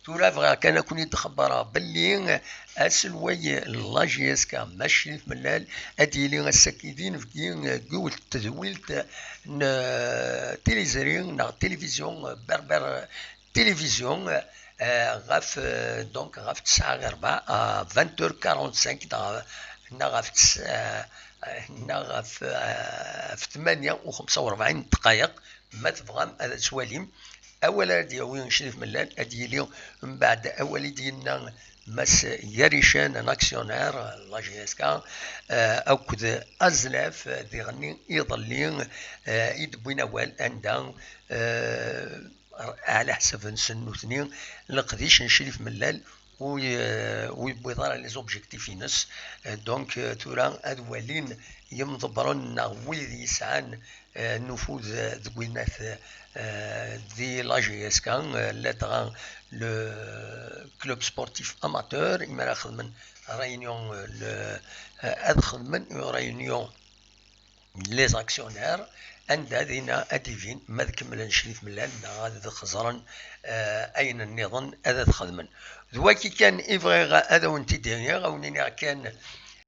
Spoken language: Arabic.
تورا بغا كان كوني تخبر باللي اسلوي لاجي اس كا ماشي في ملال اديلي السكيدين في قوة تزويلت تيليزرين نا تلفزيون بربر تلفزيون غاف دونك غاف 9 غير 4 20h45 غاف في 48 دقائق ما تبغى هذا سواليم اولا ديالو نشرف ملال اديلي من بعد اولي ديالنا مس يريشان ناكسيونير لا جي اس كا اوكد ازلاف ديغني يضلين يدبوين اول عندها على حسب نسنو اثنين لقديش نشرف ملال ويبويضار لي زوبجيكتيف ينس دونك تورا ادوالين يمضبرون ولد يسعان نفوذ ذوينات دي لا جي اس كان لا تغان لو كلوب سبورتيف اماتور يما خدمن ريونيون ادخل من ريونيون لي زاكسيونير عند هذينا اديفين ما كمل نشريف ملال هذا خزرا اين النظام هذا خدمن ذواكي كان افغي هذا وانت دينيا غاونينا كان